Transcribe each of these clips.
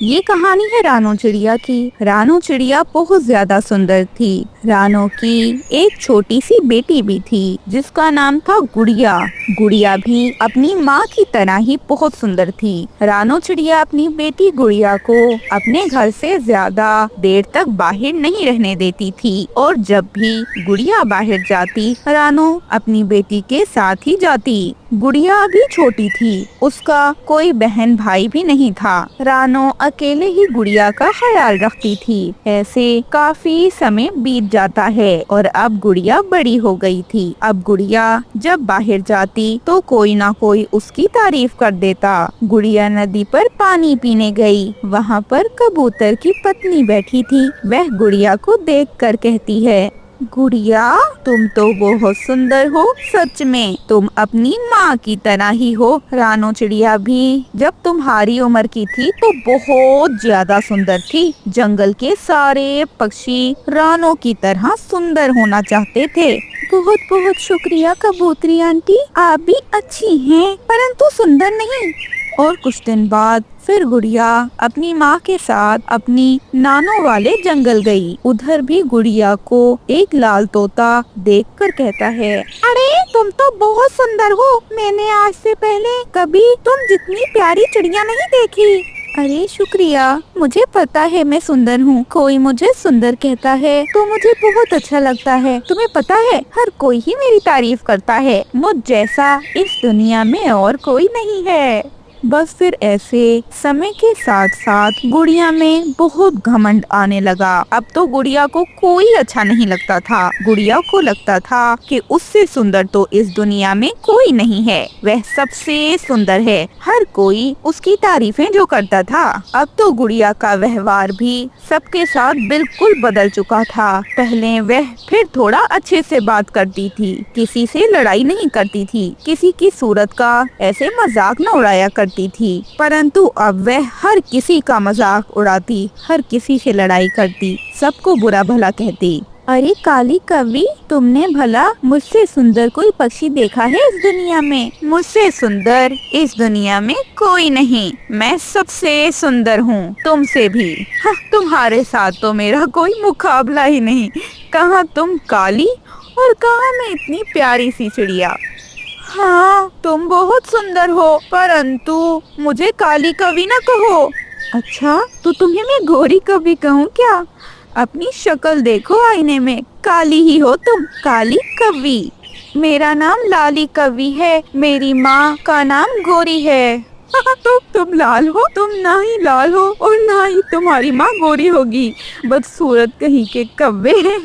ये कहानी है रानो चिड़िया की। रानो चिड़िया बहुत ज्यादा सुंदर थी। रानो की एक छोटी सी बेटी भी थी जिसका नाम था गुड़िया। गुड़िया भी अपनी माँ की तरह ही बहुत सुंदर थी। रानो चिड़िया अपनी बेटी गुड़िया को अपने घर से ज्यादा देर तक बाहर नहीं रहने देती थी और जब भी गुड़िया बाहर जाती रानो अपनी बेटी के साथ ही जाती। गुड़िया अभी छोटी थी, उसका कोई बहन भाई भी नहीं था। रानो अकेले ही गुड़िया का ख्याल रखती थी। ऐसे काफी समय बीत जाता है और अब गुड़िया बड़ी हो गई थी। अब गुड़िया जब बाहर जाती तो कोई ना कोई उसकी तारीफ कर देता। गुड़िया नदी पर पानी पीने गई, वहाँ पर कबूतर की पत्नी बैठी थी। वह गुड़िया को देखकर कहती है, गुड़िया तुम तो बहुत सुंदर हो, सच में तुम अपनी माँ की तरह ही हो। रानो चिड़िया भी जब तुम्हारी उम्र की थी तो बहुत ज्यादा सुंदर थी। जंगल के सारे पक्षी रानो की तरह सुंदर होना चाहते थे। बहुत बहुत शुक्रिया कबूतरी आंटी, आप भी अच्छी हैं परंतु सुंदर नहीं। और कुछ दिन बाद फिर गुड़िया अपनी माँ के साथ अपनी नानों वाले जंगल गई। उधर भी गुड़िया को एक लाल तोता देखकर कहता है, अरे तुम तो बहुत सुंदर हो, मैंने आज से पहले कभी तुम जितनी प्यारी चिड़िया नहीं देखी। अरे शुक्रिया, मुझे पता है मैं सुंदर हूँ। कोई मुझे सुंदर कहता है तो मुझे बहुत अच्छा लगता है। तुम्हें पता है हर कोई ही मेरी तारीफ करता है। मुझ जैसा इस दुनिया में और कोई नहीं है। बस फिर ऐसे समय के साथ साथ गुड़िया में बहुत घमंड आने लगा। अब तो गुड़िया को कोई अच्छा नहीं लगता था। गुड़िया को लगता था कि उससे सुंदर तो इस दुनिया में कोई नहीं है, वह सबसे सुंदर है। हर कोई उसकी तारीफें जो करता था। अब तो गुड़िया का व्यवहार भी सबके साथ बिल्कुल बदल चुका था। पहले वह फिर थोड़ा अच्छे से बात करती थी, किसी से लड़ाई नहीं करती थी, किसी की सूरत का ऐसे मजाक न उड़ाया करती थी। परंतु अब वह हर किसी का मजाक उड़ाती, हर किसी से लड़ाई करती, सबको बुरा भला कहती। अरे काली कवि, तुमने भला मुझसे सुंदर कोई पक्षी देखा है इस दुनिया में? मुझसे सुंदर इस दुनिया में कोई नहीं, मैं सबसे सुंदर हूँ, तुमसे भी। हाँ, तुम्हारे साथ तो मेरा कोई मुकाबला ही नहीं। कहाँ तुम काली और कहाँ मैं इतनी प्यारी सी चिड़िया। हाँ तुम बहुत सुंदर हो, परंतु मुझे काली कवि न कहो। अच्छा तो तुम्हें मैं गोरी कवि कहूँ क्या? अपनी शक्ल देखो आईने में, काली ही हो तुम, काली कवि। मेरा नाम लाली कवि है, मेरी माँ का नाम गोरी है। तो तुम लाल हो, तुम ना ही लाल हो और ना ही तुम्हारी माँ गोरी होगी, बदसूरत कहीं के कव्वे।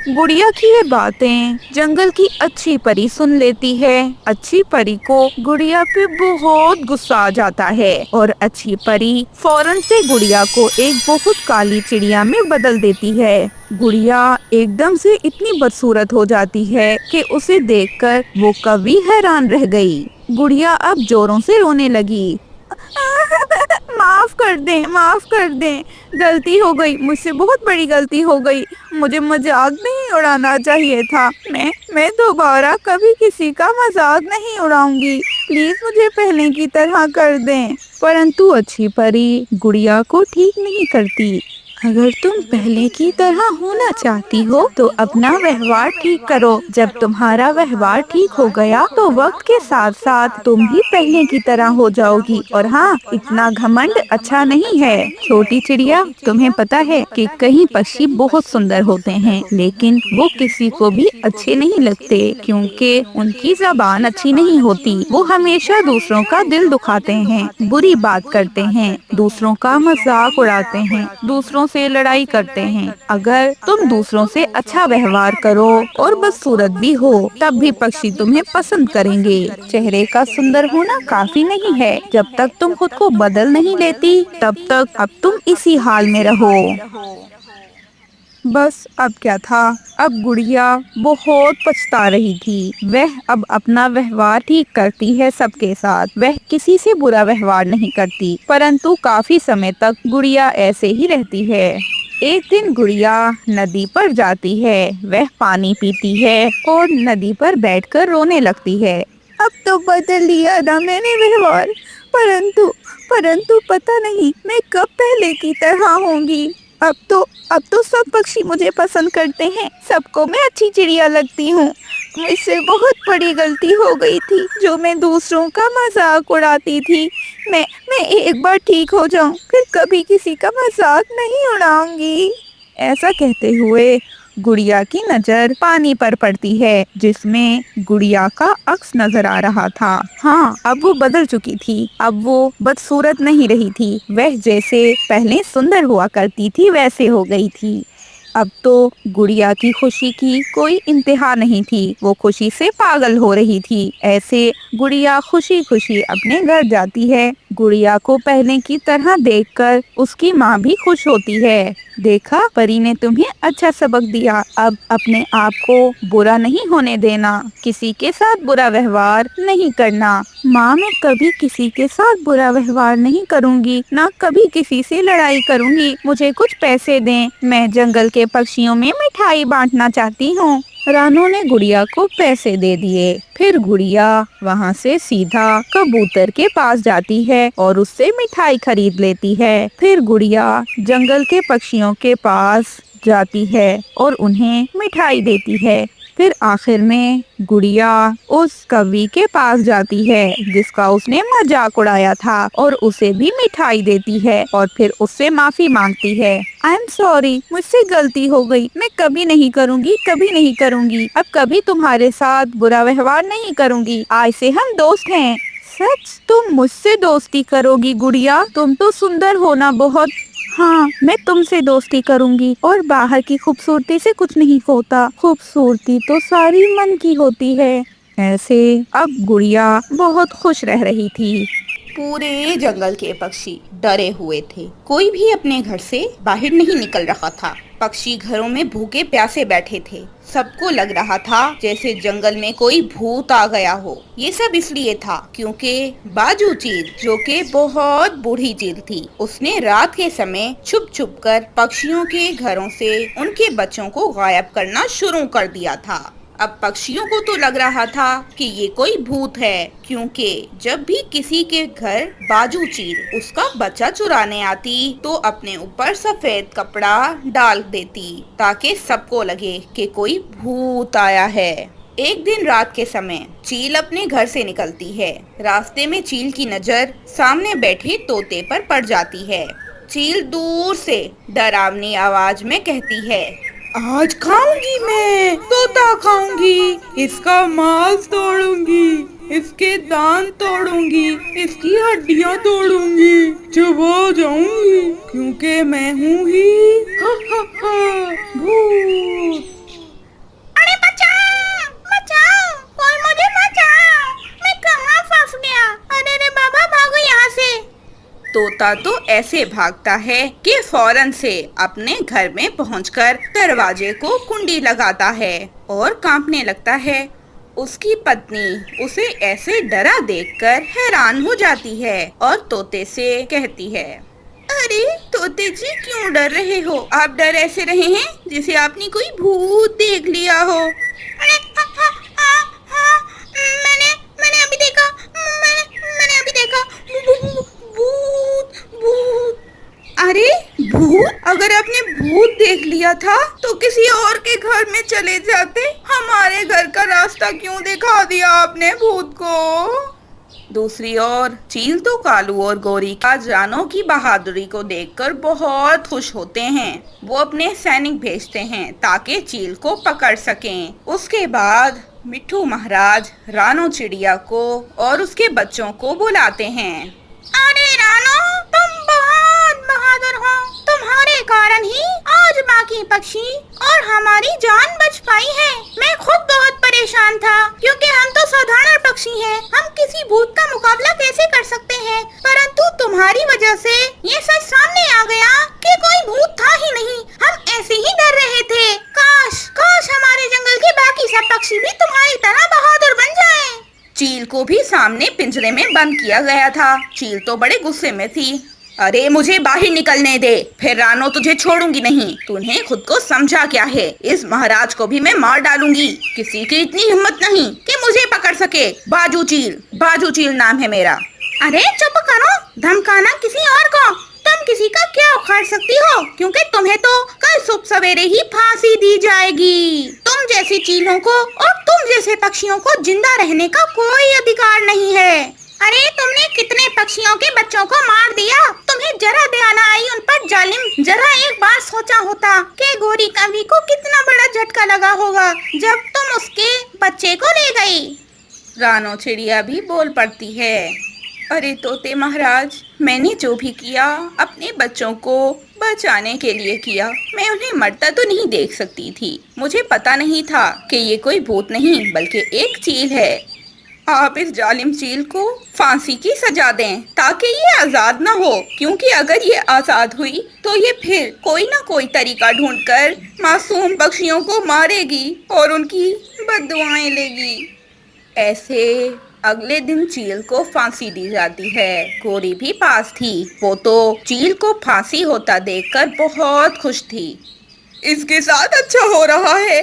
गुड़िया की ये बातें जंगल की अच्छी परी सुन लेती है। अच्छी परी को गुड़िया पे बहुत गुस्सा आ जाता है और अच्छी परी फौरन से गुड़िया को एक बहुत काली चिड़िया में बदल देती है। गुड़िया एकदम से इतनी बदसूरत हो जाती है कि उसे देखकर वो कवि हैरान रह गई। गुड़िया अब जोरों से रोने लगी। माफ कर दें, माफ कर दें, गलती हो गई, मुझसे बहुत बड़ी गलती हो गई। मुझे मजाक नहीं उड़ाना चाहिए था। मैं दोबारा कभी किसी का मजाक नहीं उड़ाऊंगी। प्लीज मुझे पहले की तरह कर दें। परंतु अच्छी परी गुड़िया को ठीक नहीं करती। अगर तुम पहले की तरह होना चाहती हो तो अपना व्यवहार ठीक करो। जब तुम्हारा व्यवहार ठीक हो गया तो वक्त के साथ साथ तुम भी पहले की तरह हो जाओगी। और हाँ, इतना घमंड अच्छा नहीं है। छोटी चिड़िया, तुम्हें पता है कि कई पक्षी बहुत सुंदर होते हैं लेकिन वो किसी को भी अच्छे नहीं लगते, क्योंकि उनकी जबान अच्छी नहीं होती। वो हमेशा दूसरों का दिल दुखाते हैं, बुरी बात करते हैं, दूसरों का मजाक उड़ाते हैं, दूसरों से लड़ाई करते हैं। अगर तुम दूसरों से अच्छा व्यवहार करो और बदसूरत भी हो तब भी पक्षी तुम्हें पसंद करेंगे। चेहरे का सुंदर होना काफी नहीं है, जब तक तुम खुद को बदल नहीं लेती तब तक अब तुम इसी हाल में रहो। बस अब क्या था, अब गुड़िया बहुत पछता रही थी। वह अब अपना व्यवहार ठीक करती है सबके साथ, वह किसी से बुरा व्यवहार नहीं करती। परंतु काफी समय तक गुड़िया ऐसे ही रहती है। एक दिन गुड़िया नदी पर जाती है, वह पानी पीती है और नदी पर बैठकर रोने लगती है। अब तो बदल लिया ना मैंने व्यवहार, परंतु परंतु पता नहीं मैं कब पहले की तरह होंगी। अब तो सब पक्षी मुझे पसंद करते हैं, सबको मैं अच्छी चिड़िया लगती हूँ। मुझसे बहुत बड़ी गलती हो गई थी जो मैं दूसरों का मजाक उड़ाती थी। मैं एक बार ठीक हो जाऊं फिर कभी किसी का मजाक नहीं उड़ाऊंगी। ऐसा कहते हुए गुड़िया की नजर पानी पर पड़ती है जिसमें गुड़िया का अक्स नजर आ रहा था। हाँ, अब वो बदल चुकी थी। अब वो बदसूरत नहीं रही थी, वह जैसे पहले सुंदर हुआ करती थी वैसे हो गई थी। अब तो गुड़िया की खुशी की कोई इंतहा नहीं थी, वो खुशी से पागल हो रही थी। ऐसे गुड़िया खुशी खुशी अपने घर जाती है। गुड़िया को पहले की तरह देखकर उसकी माँ भी खुश होती है। देखा, परी ने तुम्हें अच्छा सबक दिया। अब अपने आप को बुरा नहीं होने देना, किसी के साथ बुरा व्यवहार नहीं करना। माँ, मैं कभी किसी के साथ बुरा व्यवहार नहीं करूँगी, ना कभी किसी से लड़ाई करूँगी। मुझे कुछ पैसे दें, मैं जंगल के पक्षियों में मिठाई बांटना चाहती हूँ। रानू ने गुड़िया को पैसे दे दिए। फिर गुड़िया वहाँ से सीधा कबूतर के पास जाती है और उससे मिठाई खरीद लेती है। फिर गुड़िया जंगल के पक्षियों के पास जाती है और उन्हें मिठाई देती है। फिर आखिर में गुड़िया उस कवि के पास जाती है जिसका उसने मजाक उड़ाया था और उसे भी मिठाई देती है और फिर उससे माफी मांगती है। आई एम सॉरी, मुझसे गलती हो गई, मैं कभी नहीं करूँगी, कभी नहीं करूँगी। अब कभी तुम्हारे साथ बुरा व्यवहार नहीं करूँगी। आज से हम दोस्त हैं। सच? तुम मुझसे दोस्ती करोगी गुड़िया? तुम तो सुंदर हो ना बहुत। हाँ, मैं तुमसे दोस्ती करूंगी और बाहर की खूबसूरती से कुछ नहीं होता, खूबसूरती तो सारी मन की होती है। ऐसे अब गुड़िया बहुत खुश रह रही थी। पूरे जंगल के पक्षी डरे हुए थे, कोई भी अपने घर से बाहर नहीं निकल रहा था। पक्षी घरों में भूखे प्यासे बैठे थे। सबको लग रहा था जैसे जंगल में कोई भूत आ गया हो। ये सब इसलिए था क्योंकि बाजू चील, जो कि बहुत बूढ़ी चील थी, उसने रात के समय छुप छुप कर पक्षियों के घरों से उनके बच्चों को गायब करना शुरू कर दिया था। अब पक्षियों को तो लग रहा था कि ये कोई भूत है, क्योंकि जब भी किसी के घर बाजू चील उसका बच्चा चुराने आती तो अपने ऊपर सफेद कपड़ा डाल देती ताकि सबको लगे कि कोई भूत आया है। एक दिन रात के समय चील अपने घर से निकलती है। रास्ते में चील की नजर सामने बैठे तोते पर पड़ जाती है। चील दूर से डरावनी आवाज में कहती है, आज खाऊंगी, मैं तोता खाऊंगी, इसका मांस तोड़ूंगी, इसके दांत तोड़ूंगी, इसकी हड्डियां तोड़ूंगी, चबा जाऊंगी, क्योंकि मैं हूँ ही भूत। अरे बचाओ, बचाओ, कोई मुझे बचाओ, मैं कहाँ फंस गया। अरे रे बाबा, भागो यहाँ से। तोता तो ऐसे भागता है कि फौरन से अपने घर में पहुंचकर दरवाजे को कुंडी लगाता है और कांपने लगता है। उसकी पत्नी उसे ऐसे डरा देखकर हैरान हो जाती है और तोते से कहती है, अरे तोते जी, क्यों डर रहे हो? आप डर ऐसे रहे हैं जैसे आपने कोई भूत देख लिया हो। अरे हाँ, मैंने अभी देखा, मैंने अभी देखा भूत भूत। अरे भूत? अगर आपने भूत देख लिया था तो किसी और के घर में चले जाते, हमारे घर का रास्ता क्यों दिखा दिया आपने भूत को? दूसरी ओर चील तो कालू और गोरी का जानों की बहादुरी को देखकर बहुत खुश होते हैं। वो अपने सैनिक भेजते हैं ताकि चील को पकड़ सकें। उसके बाद मिट्ठू महाराज रानो चिड़िया को और उसके बच्चों को बुलाते हैं। अरे रानो, तुम बहुत बहादुर हो। तुम्हारे कारण ही आज बाकी पक्षी और हमारी जान बच पाई है। मैं खुद बहुत परेशान था क्योंकि हम तो साधारण पक्षी हैं। हम किसी भूत का मुकाबला कैसे कर सकते हैं? परंतु तुम्हारी वजह से ये सच सामने आ गया कि कोई भूत था ही नहीं। हम ऐसे ही डर रहे थे। काश हमारे जंगल के बाकी सब पक्षी भी तुम्हारी तरह बहादुर बन जाएं। चील को भी सामने पिंजरे में बंद किया गया था। चील तो बड़े गुस्से में थी। अरे मुझे बाहर निकलने दे, फिर रानो तुझे छोड़ूंगी नहीं। तूने खुद को समझा क्या है? इस महाराज को भी मैं मार डालूंगी। किसी की इतनी हिम्मत नहीं कि मुझे पकड़ सके। बाजू चील नाम है मेरा। अरे चुप करो, धमकाना किसी और को। तुम किसी का क्या उखाड़ सकती हो, क्योंकि तुम्हें तो कल सुबह सवेरे ही फांसी दी जाएगी। तुम जैसी चीलों को और तुम जैसे पक्षियों को जिंदा रहने का कोई अधिकार नहीं है। अरे तुमने कितने पक्षियों के बच्चों को मार दिया, तुम्हें जरा दया न आई उन पर जालिम। जरा एक बार सोचा होता कि गौरी कवि को कितना बड़ा झटका लगा होगा जब तुम उसके बच्चे को ले गई। रानो चिड़िया भी बोल पड़ती है, अरे तोते महाराज, मैंने जो भी किया अपने बच्चों को बचाने के लिए किया। मैं उन्हें मरता तो नहीं देख सकती थी। मुझे पता नहीं था कि ये कोई भूत नहीं बल्कि एक चील है। आप इस जालिम चील को फांसी की सजा दें ताकि ये आजाद ना हो, क्योंकि अगर ये आजाद हुई तो ये फिर कोई ना कोई तरीका ढूंढकर मासूम पक्षियों को मारेगी और उनकी बद्दुआएं लेगी। ऐसे अगले दिन चील को फांसी दी जाती है। गौरी भी पास थी। वो तो चील को फांसी होता देखकर बहुत खुश थी। इसके साथ अच्छा हो रहा है।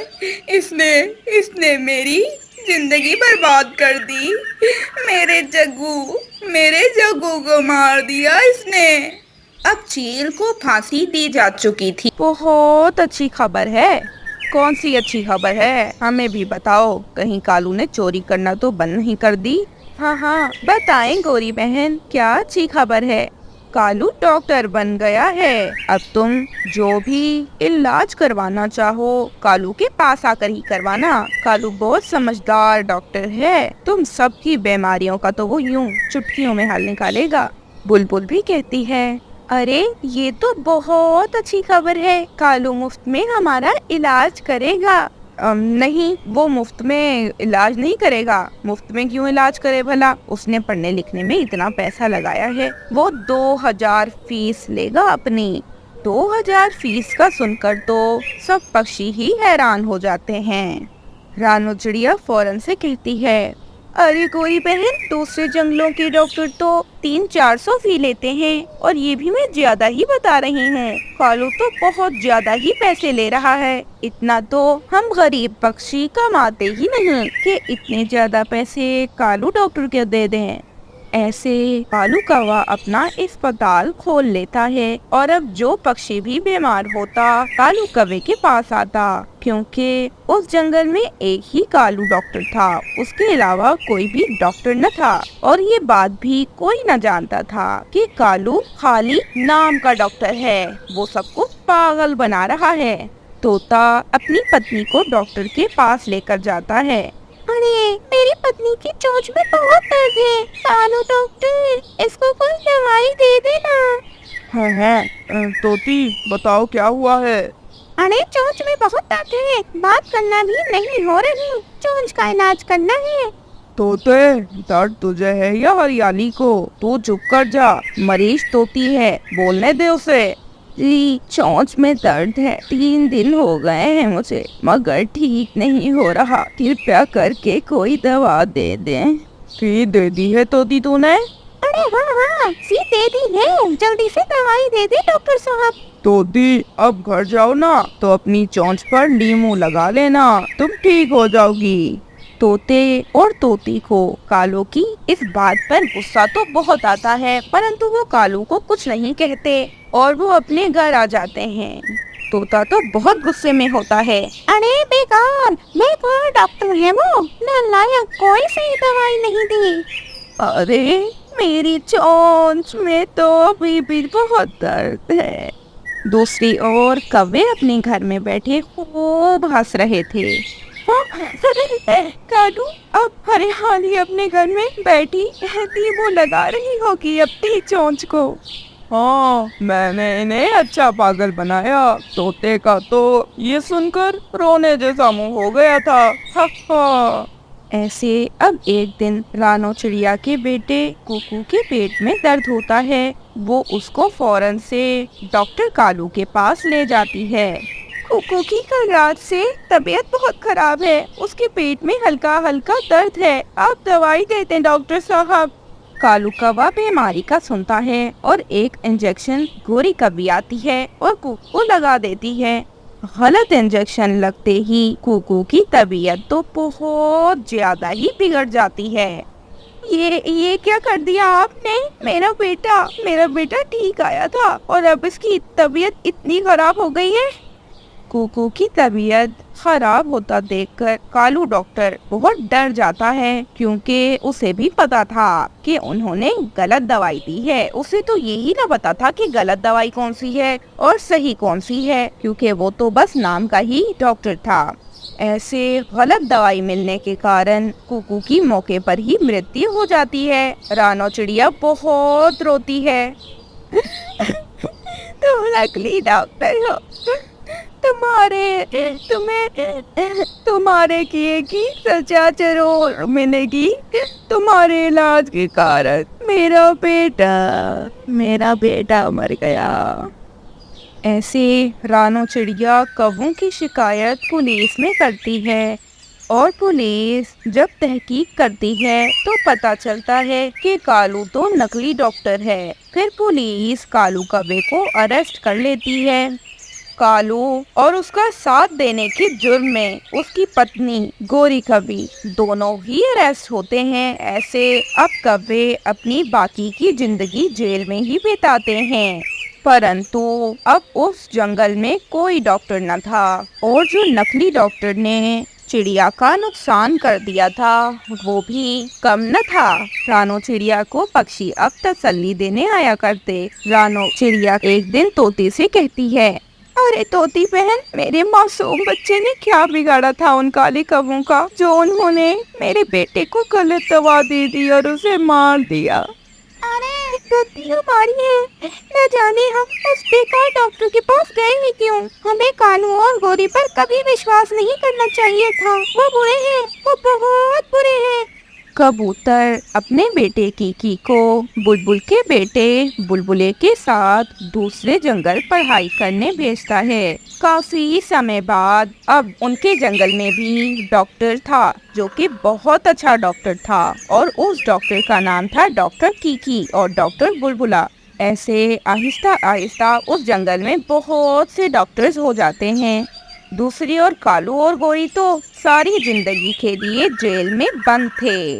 इसने मेरी जिंदगी बर्बाद कर दी। मेरे जग्गू को मार दिया इसने। अब चील को फांसी दी जा चुकी थी। बहुत अच्छी खबर है। कौन सी अच्छी खबर है, हमें भी बताओ। कहीं कालू ने चोरी करना तो बंद नहीं कर दी? हाँ, बताएं गौरी बहन, क्या अच्छी खबर है? कालू डॉक्टर बन गया है। अब तुम जो भी इलाज करवाना चाहो कालू के पास आकर ही करवाना। कालू बहुत समझदार डॉक्टर है। तुम सबकी बीमारियों का तो वो यूं चुटकियों में हल निकालेगा। बुलबुल भी कहती है, अरे ये तो बहुत अच्छी खबर है। कालू मुफ्त में हमारा इलाज करेगा। नहीं, वो मुफ्त में इलाज नहीं करेगा। मुफ्त में क्यों इलाज करे भला? उसने पढ़ने लिखने में इतना पैसा लगाया है। वो 2000 फीस लेगा अपनी। 2000 फीस का सुनकर तो सब पक्षी ही हैरान हो जाते हैं। रानो चिड़िया फौरन से कहती है, अरे कोई बहन, दूसरे जंगलों के डॉक्टर तो 300-400 फी लेते हैं और ये भी मैं ज्यादा ही बता रही हूँ। कालू तो बहुत ज्यादा ही पैसे ले रहा है। इतना तो हम गरीब पक्षी कमाते ही नहीं कि इतने ज्यादा पैसे कालू डॉक्टर के दे दें। ऐसे कालू कौवा अपना अस्पताल खोल लेता है और अब जो पक्षी भी बीमार होता कालू कौवे के पास आता, क्योंकि उस जंगल में एक ही कालू डॉक्टर था। उसके अलावा कोई भी डॉक्टर न था और ये बात भी कोई न जानता था कि कालू खाली नाम का डॉक्टर है। वो सबको पागल बना रहा है। तोता अपनी पत्नी को डॉक्टर के पास लेकर जाता है। अरे मेरी पत्नी की चोंच में बहुत दर्द है। कालू डॉक्टर, इसको कोई दवाई दे देना। है तोती, बताओ क्या हुआ है? अरे चोंच में बहुत दर्द है, बात करना भी नहीं हो रही। चोंच का इलाज करना है। तोते, दर्द तुझे है या हरियाली को? तू चुप कर जा। मरीज तोती है, बोलने दे उसे। जी, चोंच में दर्द है। 3 दिन हो गए हैं मुझे, मगर ठीक नहीं हो रहा। कृपया करके कोई दवा दे दें। फी दे दी है तोती तूने? अरे हाँ, फी दे दी है। जल्दी से दवाई दे दे डॉक्टर साहब। तोती, अब घर जाओ ना तो अपनी चोंच पर नींबू लगा लेना, तुम ठीक हो जाओगी। तोते और तोती को कालू की इस बात पर गुस्सा तो बहुत आता है, परंतु वो कालू को कुछ नहीं कहते और वो अपने घर आ जाते हैं। तोता तो बहुत गुस्से में होता है। अरे बेकार डॉक्टर है वो, नालायक, कोई सही दवाई नहीं दी। अरे मेरी चोंच में तो अभी भी बहुत दर्द है। दूसरी ओर कौवे अपने घर में बैठे खूब हंस रहे थे। कालू अब हरियाली अपने घर में बैठी रहती, वो लगा रही होगी अपनी चोंच को। हाँ, मैंने इन्हें अच्छा पागल बनाया। तोते का तो ये सुनकर रोने जैसा मुंह हो गया था। हा हा। ऐसे अब एक दिन रानो चिड़िया के बेटे कुकू के पेट में दर्द होता है। वो उसको फौरन से डॉक्टर कालू के पास ले जाती है। कुकू की कल रात से तबीयत बहुत खराब है। उसके पेट में हल्का हल्का दर्द है। आप दवाई देते हैं डॉक्टर साहब। कालू कौवा बीमारी का सुनता है और एक इंजेक्शन गोरी कभी आती है और कुकू को लगा देती है। गलत इंजेक्शन लगते ही कुकू की तबीयत तो बहुत ज्यादा ही बिगड़ जाती है। ये क्या कर दिया आपने? मेरा बेटा ठीक आया था और अब इसकी तबीयत इतनी खराब हो गई है। कुकू की तबीयत खराब होता देखकर कालू डॉक्टर बहुत डर जाता है, क्योंकि उसे भी पता था कि उन्होंने गलत दवाई दी है। उसे तो यही ना पता था कि गलत दवाई कौन सी है और सही कौन सी है, क्योंकि वो तो बस नाम का ही डॉक्टर था। ऐसे गलत दवाई मिलने के कारण कुकू की मौके पर ही मृत्यु हो जाती है। रानो चिड़िया बहुत रोती है। तुम नकली डॉक्टर हो, तुम्हारे किए की सजा जरूर मिलेगी। तुम्हारे इलाज के कारण मेरा बेटा मर गया। ऐसे रानो चिड़िया कौवों की शिकायत पुलिस में करती है और पुलिस जब तहकीक करती है तो पता चलता है कि कालू तो नकली डॉक्टर है। फिर पुलिस कालू कौवे को अरेस्ट कर लेती है। कालू और उसका साथ देने के जुर्म में उसकी पत्नी गोरी कौवी दोनों ही अरेस्ट होते हैं। ऐसे अब कौवे अपनी बाकी की जिंदगी जेल में ही बिताते हैं। परंतु अब उस जंगल में कोई डॉक्टर न था और जो नकली डॉक्टर ने चिड़िया का नुकसान कर दिया था वो भी कम न था। रानो चिड़िया को पक्षी अब तसल्ली देने आया करते। रानो चिड़िया एक दिन तोते से कहती है, अरे तोती बहन, मेरे मासूम बच्चे ने क्या बिगाड़ा था उन काले कौवों का, जो उन्होंने मेरे बेटे को गलत दवा दे दी और उसे मार दिया। अरे गलती हमारी है, न जाने हम उस बेकार डॉक्टर के पास गए ही क्यों। हमें कालू और गोरी पर कभी विश्वास नहीं करना चाहिए था। वो बुरे हैं, वो बहुत बुरे हैं। कबूतर अपने बेटे कीकी को बुलबुल के बेटे बुलबुले के साथ दूसरे जंगल पढ़ाई करने भेजता है। काफी समय बाद अब उनके जंगल में भी डॉक्टर था जो कि बहुत अच्छा डॉक्टर था और उस डॉक्टर का नाम था डॉक्टर कीकी और डॉक्टर बुलबुला। ऐसे आहिस्ता आहिस्ता उस जंगल में बहुत से डॉक्टर्स हो जाते हैं। दूसरी ओर कालू और गोरी तो सारी जिंदगी के लिए जेल में बंद थे।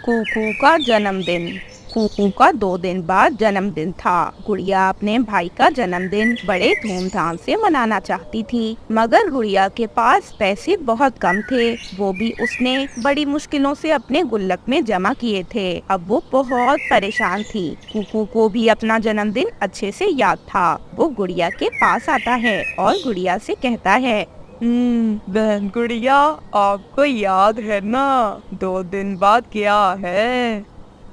कुकू का जन्मदिन। कुकू का 2 दिन बाद जन्मदिन था। गुड़िया अपने भाई का जन्मदिन बड़े धूमधाम से मनाना चाहती थी, मगर गुड़िया के पास पैसे बहुत कम थे। वो भी उसने बड़ी मुश्किलों से अपने गुल्लक में जमा किए थे। अब वो बहुत परेशान थी। कुकू को भी अपना जन्मदिन अच्छे से याद था। वो गुड़िया के पास आता है और गुड़िया से कहता है, बहन गुड़िया, आपको याद है ना 2 दिन बाद क्या है?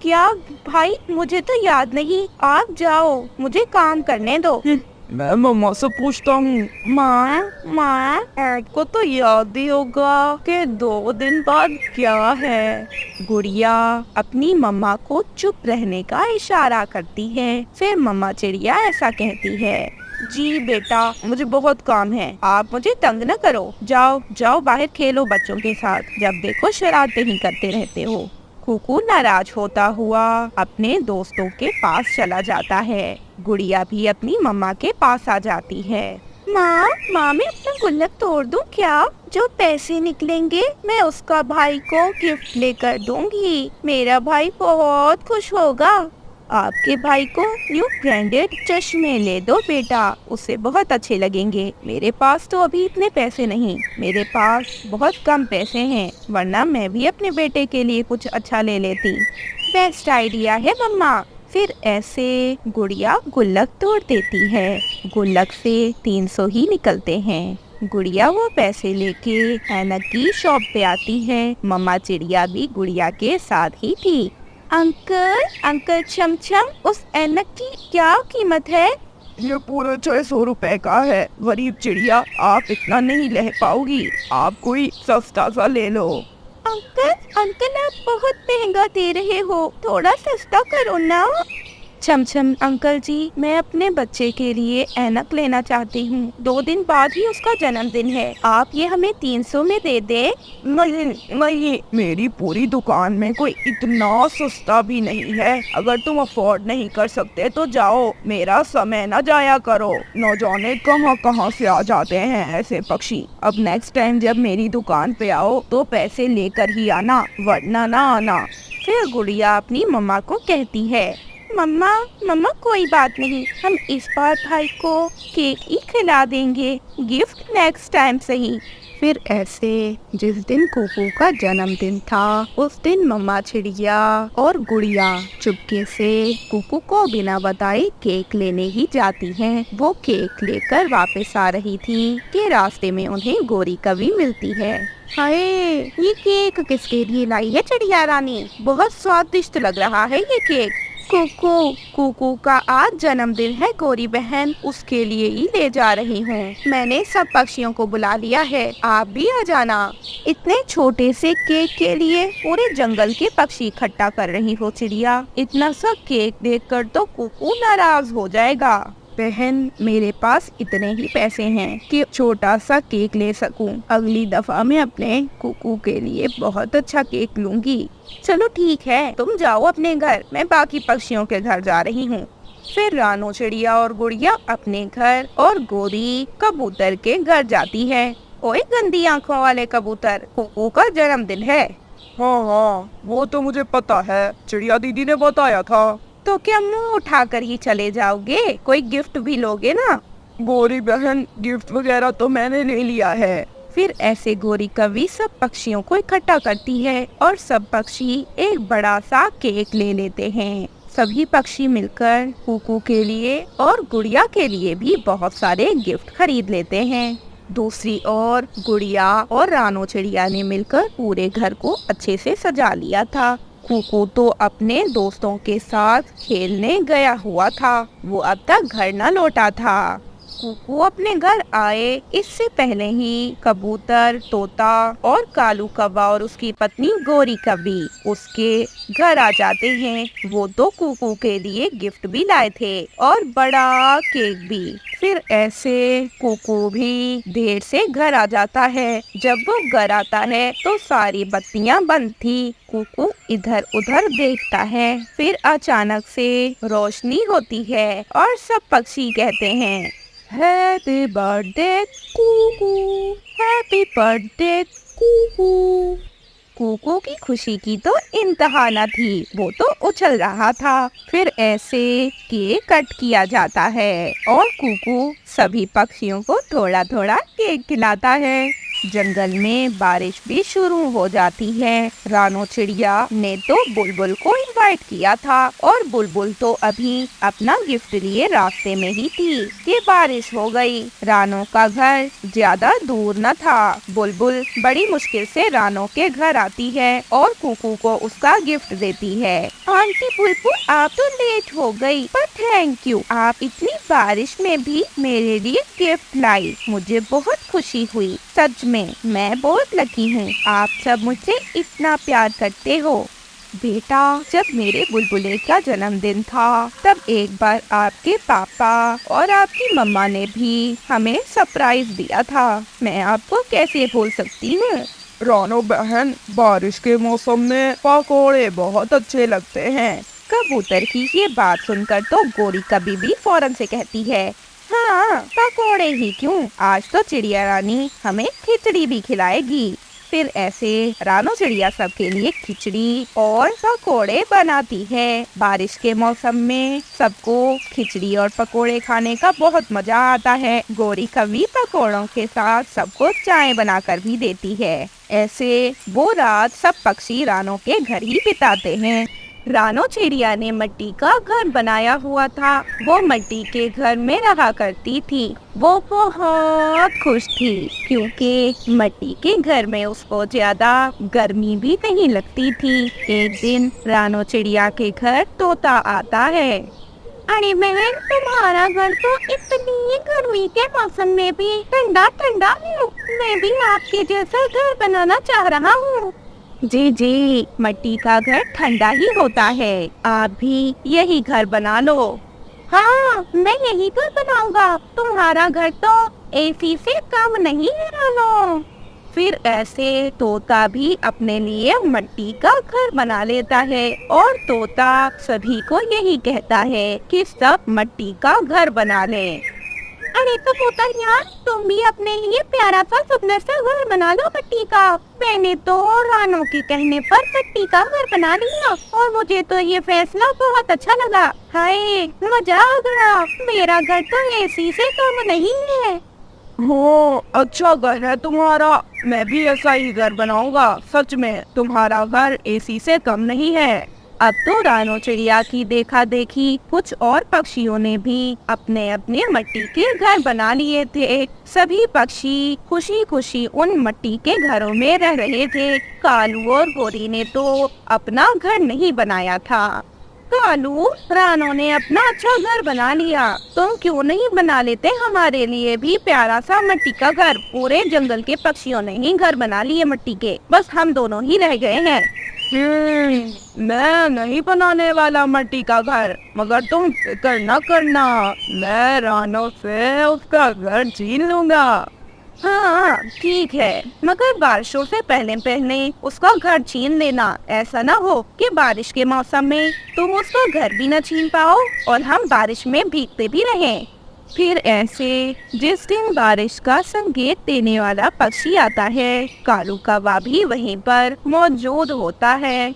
क्या भाई, मुझे तो याद नहीं। आप जाओ, मुझे काम करने दो। मैं मम्मा से पूछता हूँ। माँ आपको तो याद ही होगा कि 2 दिन बाद क्या है। गुड़िया अपनी मम्मा को चुप रहने का इशारा करती है। फिर मम्मा चिड़िया ऐसा कहती है, जी बेटा, मुझे बहुत काम है, आप मुझे तंग न करो। जाओ जाओ, बाहर खेलो बच्चों के साथ, जब देखो शरारतें ही करते रहते हो। कुकू नाराज होता हुआ अपने दोस्तों के पास चला जाता है। गुड़िया भी अपनी मम्मा के पास आ जाती है। माँ, मैं अपना गुल्लक तोड़ दूं क्या? जो पैसे निकलेंगे मैं उसका भाई को गिफ्ट लेकर दूंगी। मेरा भाई बहुत खुश होगा। आपके भाई को न्यू ब्रांडेड चश्मे ले दो बेटा, उसे बहुत अच्छे लगेंगे। मेरे पास तो अभी इतने पैसे नहीं, मेरे पास बहुत कम पैसे हैं, वरना मैं भी अपने बेटे के लिए कुछ अच्छा ले लेती। बेस्ट आइडिया है मम्मा। फिर ऐसे गुड़िया गुल्लक तोड़ देती है। गुल्लक से 300 ही निकलते हैं। गुड़िया वो पैसे लेके ऐनक की शॉप पे आती है। मम्मा चिड़िया भी गुड़िया के साथ ही थी। अंकल छमछम, उस ऐनक की क्या कीमत है? ये पूरा 600 रुपए का है। गरीब चिड़िया, आप इतना नहीं ले पाओगी, आप कोई सस्ता सा ले लो। अंकल आप बहुत महंगा दे रहे हो, थोड़ा सस्ता करो ना। छमछम अंकल जी, मैं अपने बच्चे के लिए ऐनक लेना चाहती हूँ। 2 दिन बाद ही उसका जन्मदिन है, आप ये हमें 300 में दे दे। नहीं, मेरी पूरी दुकान में कोई इतना सस्ता भी नहीं है। अगर तुम अफोर्ड नहीं कर सकते तो जाओ, मेरा समय न जाया करो। न जाने कहाँ कहाँ से आ जाते हैं ऐसे पक्षी। अब नेक्स्ट टाइम जब मेरी दुकान पे आओ तो पैसे लेकर ही आना, वरना ना आना। फिर गुड़िया अपनी मम्मा को कहती है, मम्मा मम्मा कोई बात नहीं, हम इस बार भाई को केक ही खिला देंगे, गिफ्ट नेक्स्ट टाइम सही। फिर ऐसे जिस दिन कुकू का जन्मदिन था उस दिन मम्मा चिड़िया और गुड़िया चुपके से कुकू को बिना बताए केक लेने ही जाती हैं। वो केक लेकर वापस आ रही थी कि रास्ते में उन्हें गोरी कवि मिलती है। हाय, ये केक किसके लिए लाई है चिड़िया रानी? बहुत स्वादिष्ट लग रहा है ये केक। कुकू का आज जन्मदिन है गोरी बहन, उसके लिए ही ले जा रही हूँ। मैंने सब पक्षियों को बुला लिया है, आप भी आ जाना। इतने छोटे से केक के लिए पूरे जंगल के पक्षी इकट्ठा कर रही हो चिड़िया। इतना सा केक देखकर तो कुकू नाराज हो जाएगा। बहन, मेरे पास इतने ही पैसे हैं कि छोटा सा केक ले सकूं। अगली दफा मैं अपने कुकू के लिए बहुत अच्छा केक लूंगी। चलो ठीक है, तुम जाओ अपने घर, मैं बाकी पक्षियों के घर जा रही हूँ। फिर रानो चिड़िया और गुड़िया अपने घर और गोरी कबूतर के घर जाती है। ओए गंदी आंखों वाले कबूतर, कुकू का जन्मदिन है। हाँ, वो तो मुझे पता है, चिड़िया दीदी ने बताया था। तो क्या मुंह उठाकर ही चले जाओगे? कोई गिफ्ट भी लोगे ना? गोरी बहन, गिफ्ट वगैरह तो मैंने ले लिया है। फिर ऐसे गोरी कवि सब पक्षियों को इकट्ठा करती है और सब पक्षी एक बड़ा सा केक ले लेते हैं। सभी पक्षी मिलकर कुकू के लिए और गुड़िया के लिए भी बहुत सारे गिफ्ट खरीद लेते हैं। दूसरी ओर गुड़िया और रानो चिड़िया ने मिलकर पूरे घर को अच्छे से सजा लिया था। कुकू तो अपने दोस्तों के साथ खेलने गया हुआ था, वो अब तक घर न लौटा था। कुकू अपने घर आए इससे पहले ही कबूतर, तोता और कालू कौवा और उसकी पत्नी गोरी कवि उसके घर आ जाते हैं। वो तो कुकू के लिए गिफ्ट भी लाए थे और बड़ा केक भी। फिर ऐसे कुकू भी देर से घर आ जाता है। जब वो घर आता है तो सारी बत्तियां बंद थी। कुकू इधर उधर देखता है, फिर अचानक से रोशनी होती है और सब पक्षी कहते हैं, happy birthday Kuku, happy birthday Kuku. Kuku की खुशी की तो इंतहा न थी, वो तो उछल रहा था। फिर ऐसे केक कट किया जाता है और कुकू सभी पक्षियों को थोड़ा थोड़ा केक खिलाता है। जंगल में बारिश भी शुरू हो जाती है। रानो चिड़िया ने तो बुलबुल को इनवाइट किया था और बुलबुल तो अभी अपना गिफ्ट लिए रास्ते में ही थी कि बारिश हो गई। रानो का घर ज्यादा दूर न था। बुलबुल बड़ी मुश्किल से रानो के घर आती है और कुकू को उसका गिफ्ट देती है। आंटी बुलबुल, आप तो लेट हो गई, पर थैंक यू, आप इतनी बारिश में भी मेरे लिए गिफ्ट लाई, मुझे बहुत खुशी हुई। सच में मैं बहुत लकी हूँ, आप सब मुझसे इतना प्यार करते हो। बेटा, जब मेरे बुलबुले का जन्मदिन था तब एक बार आपके पापा और आपकी मम्मा ने भी हमें सरप्राइज दिया था, मैं आपको कैसे भूल सकती हूँ। रानो बहन, बारिश के मौसम में पकोड़े बहुत अच्छे लगते हैं। कबूतर की ये बात सुनकर तो गोरी कभी भी फौरन से कहती है, हाँ, पकोड़े ही क्यों, आज तो चिड़िया रानी हमें खिचड़ी भी खिलाएगी। फिर ऐसे रानो चिड़िया सबके लिए खिचड़ी और पकोड़े बनाती है। बारिश के मौसम में सबको खिचड़ी और पकोड़े खाने का बहुत मजा आता है। गोरी कवि पकोड़ों के साथ सबको चाय बनाकर भी देती है। ऐसे वो रात सब पक्षी रानो के घर ही बिताते हैं। रानो चिड़िया ने मिट्टी का घर बनाया हुआ था। वो मिट्टी के घर में रहा करती थी। वो बहुत खुश थी क्योंकि मिट्टी के घर में उसको ज्यादा गर्मी भी नहीं लगती थी। एक दिन रानो चिड़िया के घर तोता आता है। अरे बहन, तुम्हारा घर तो इतनी गर्मी के मौसम में भी ठंडा ठंडा है। मैं भी आपके जैसा घर बनाना चाह रहा हूँ। जी जी, मिट्टी का घर ठंडा ही होता है, आप भी यही घर बना लो। हाँ, मैं यही घर बनाऊंगा, तुम्हारा घर तो एसी से कम नहीं है रानो। फिर ऐसे तोता भी अपने लिए मिट्टी का घर बना लेता है और तोता सभी को यही कहता है कि सब मिट्टी का घर बना लें। अरे तो पुतलिया, तुम भी अपने लिए प्यारा सा सुंदर सा घर बना लो मिट्टी का। मैंने तो रानों के कहने पर मिट्टी का घर बना लिया और मुझे तो ये फैसला बहुत अच्छा लगा। हाय मजा आ गया, मेरा घर तो एसी से कम नहीं है। हो, अच्छा घर है तुम्हारा। मैं भी ऐसा ही घर बनाऊंगा। सच में तुम्हारा घर एसी से कम नहीं है। अब तो रानो चिड़िया की देखा देखी कुछ और पक्षियों ने भी अपने अपने मिट्टी के घर बना लिए थे। सभी पक्षी खुशी खुशी उन मिट्टी के घरों में रह रहे थे। कालू और गोरी ने तो अपना घर नहीं बनाया था। कालू, रानो ने अपना अच्छा घर बना लिया, तुम क्यों नहीं बना लेते हमारे लिए भी प्यारा सा मिट्टी का घर? पूरे जंगल के पक्षियों ने ही घर बना लिए मिट्टी के, बस हम दोनों ही रह गए हैं। मैं नहीं बनाने वाला मिट्टी का घर, मगर तुम फिक्र न करना, मैं रानो से उसका घर छीन लूंगा। हाँ ठीक है, मगर बारिशों से पहले पहले उसका घर छीन लेना। ऐसा ना हो कि बारिश के मौसम में तुम उसका घर भी न छीन पाओ और हम बारिश में भीगते भी रहें। फिर ऐसे जिस दिन बारिश का संकेत देने वाला पक्षी आता है, कालू कौवा भी वहीं पर मौजूद होता है।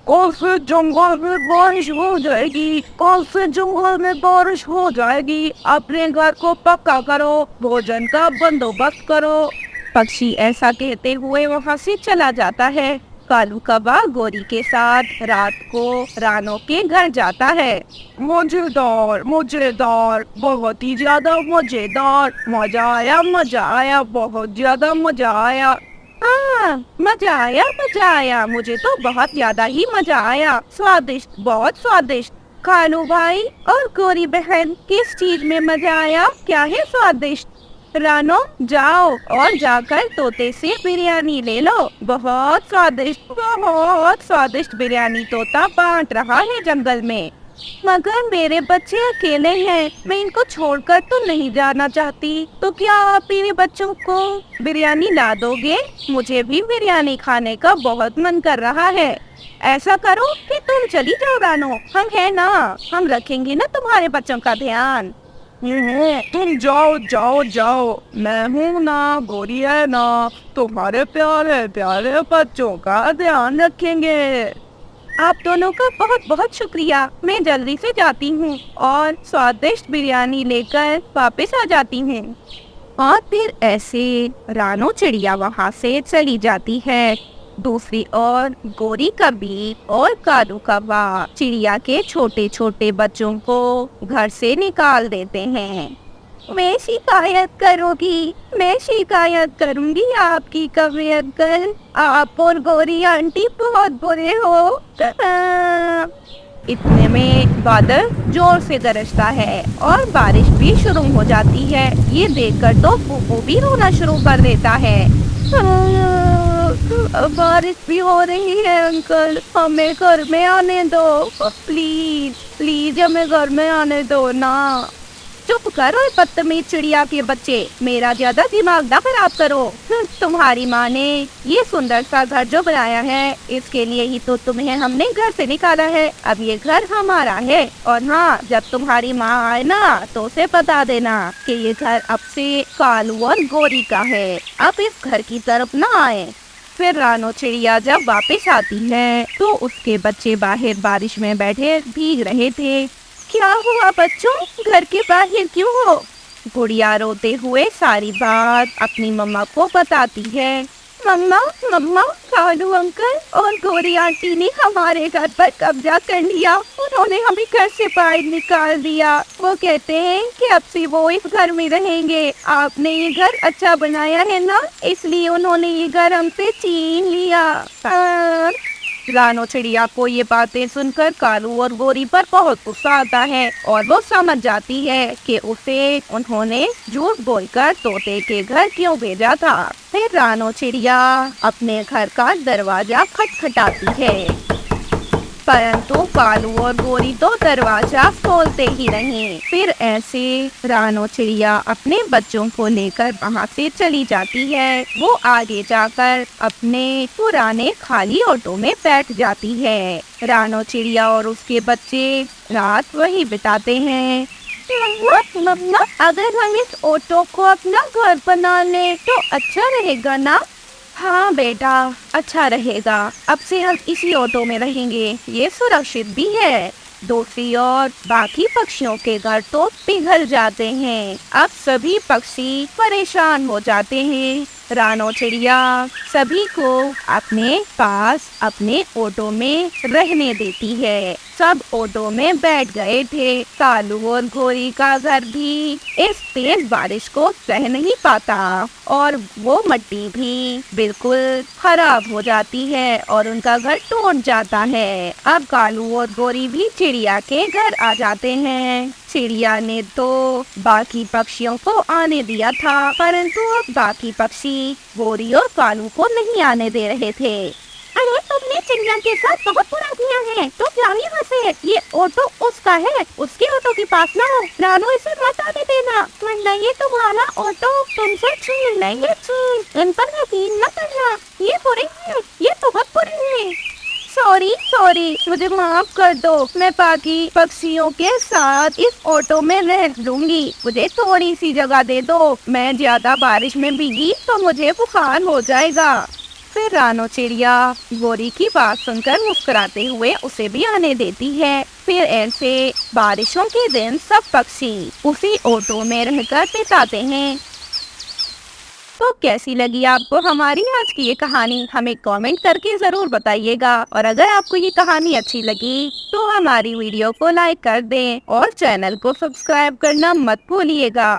कौन से जंगल में बारिश हो जाएगी, कौन से जंगल में बारिश हो जाएगी। अपने घर को पक्का करो, भोजन का बंदोबस्त करो। पक्षी ऐसा कहते हुए वहाँ से चला जाता है। कालू कौवा गोरी के साथ रात को रानो के घर जाता है। मजेदार मजेदार, बहुत ही ज्यादा मजेदार। मजा आया, बहुत ज्यादा मजा आया। हाँ मजा आया, मुझे तो बहुत ज्यादा ही मजा आया। स्वादिष्ट, बहुत स्वादिष्ट। कालू भाई और गोरी बहन, किस चीज में मजा आया? क्या है स्वादिष्ट? रानो, जाओ और जाकर तोते से बिरयानी ले लो। बहुत स्वादिष्ट बिरयानी तोता बांट रहा है जंगल में। मगर मेरे बच्चे अकेले हैं, मैं इनको छोड़कर तो नहीं जाना चाहती। तो क्या आप मेरे बच्चों को बिरयानी ला दोगे? मुझे भी बिरयानी खाने का बहुत मन कर रहा है। ऐसा करो कि तुम चली जाओ रानो, हम है ना, हम रखेंगे ना तुम्हारे बच्चों का ध्यान। तुम जाओ, मैं हूँ ना, गोरी है ना, तुम्हारे प्यारे प्यारे बच्चों का ध्यान रखेंगे। आप दोनों का बहुत बहुत शुक्रिया। मैं जल्दी से जाती हूँ और स्वादिष्ट बिरयानी लेकर वापस आ जाती हूँ। और फिर ऐसे रानो चिड़िया वहाँ से चली जाती है। दूसरी ओर गोरी कबीर और कालू कौवा चिड़िया के छोटे छोटे बच्चों को घर से निकाल देते हैं। मैं शिकायत करूंगी आपकी कबीर अंकल, आप और गोरी आंटी बहुत बुरे हो। इतने में बादल जोर से गरजता है और बारिश भी शुरू हो जाती है। ये देखकर तो फूफू भी रोना शुरू कर देता है। बारिश भी हो रही है अंकल, हमें घर में आने दो, प्लीज हमें घर में आने दो ना। चुप करो बदतमीज चिड़िया के बच्चे, मेरा ज्यादा दिमाग ना खराब करो। तुम्हारी माँ ने ये सुंदर सा घर जो बनाया है, इसके लिए ही तो तुम्हें हमने घर से निकाला है। अब ये घर हमारा है। और हाँ, जब तुम्हारी माँ आए ना तो उसे बता देना कि ये घर अब से कालू और गोरी का है, अब इस घर की तरफ ना आए। फिर रानो चिड़िया जब वापस आती है तो उसके बच्चे बाहर बारिश में बैठे भीग रहे थे। क्या हुआ बच्चों, घर के बाहर क्यों हो? गुड़िया रोते हुए सारी बात अपनी मम्मा को बताती है। मम्मा, कालू अंकल और गोरी आंटी ने हमारे घर पर कब्जा कर लिया। उन्होंने हमें घर से बाहर निकाल दिया। वो कहते हैं कि अब से वो इस घर में रहेंगे। आपने ये घर अच्छा बनाया है ना, इसलिए उन्होंने ये घर हमसे छीन लिया। रानो चिड़िया को ये बातें सुनकर कालू और गोरी पर बहुत गुस्सा आता है और वो समझ जाती है कि उसे उन्होंने झूठ बोलकर तोते के घर क्यों भेजा था। फिर रानो चिड़िया अपने घर का दरवाजा खटखटाती है, परंतु कालू और गोरी तो दरवाजा खोलते ही नहीं। फिर ऐसे रानो चिड़िया अपने बच्चों को लेकर वहाँ से चली जाती है। वो आगे जाकर अपने पुराने खाली ऑटो में बैठ जाती है। रानो चिड़िया और उसके बच्चे रात वहीं बिताते हैं। मम्मा, अगर हम इस ऑटो को अपना घर बना ले तो अच्छा रहेगा ना? हाँ बेटा, अच्छा रहेगा। अब से हम इसी ऑटो में रहेंगे, ये सुरक्षित भी है। दूसरी ओर बाकी पक्षियों के घर तो पिघल जाते हैं। अब सभी पक्षी परेशान हो जाते हैं। रानो चिड़िया सभी को अपने पास अपने ऑटो में रहने देती है। सब ऑटो में बैठ गए थे। कालू और घोरी का घर भी इस तेज बारिश को सह नहीं पाता और वो मिट्टी भी बिल्कुल खराब हो जाती है और उनका घर टूट जाता है। अब कालू और घोरी भी चिड़िया के घर आ जाते हैं। चिड़िया ने तो बाकी पक्षियों को आने दिया था, परंतु अब बाकी पक्षी घोरी और कालू को नहीं आने दे रहे थे। अरे तुमने चिड़िया के साथ बहुत बुरा किया है, तो जाओ यहाँ से। ये ऑटो उसका है, उसके ऑटो के पास ना हो। रानो इसे मत आने देना, वरना ये तुम्हारा ऑटो तुमसे छीन लेंगे। इन पर यकीन न करना, ये बुरे हैं, ये बहुत बुरे हैं। सॉरी, मुझे माफ कर दो। मैं बाकी पक्षियों के साथ इस ऑटो में रह लूंगी। मुझे थोड़ी सी जगह दे दो। मैं ज्यादा बारिश में भीगी तो मुझे बुखार हो जाएगा। फिर रानो चिड़िया गोरी की बात सुनकर मुस्कुराते हुए उसे भी आने देती है। फिर ऐसे बारिशों के दिन सब पक्षी उसी ऑटो में रहकर बिताते हैं। तो कैसी लगी आपको हमारी आज की ये कहानी? हमें कमेंट करके जरूर बताइएगा। और अगर आपको ये कहानी अच्छी लगी तो हमारी वीडियो को लाइक कर दें और चैनल को सब्सक्राइब करना मत भूलिएगा।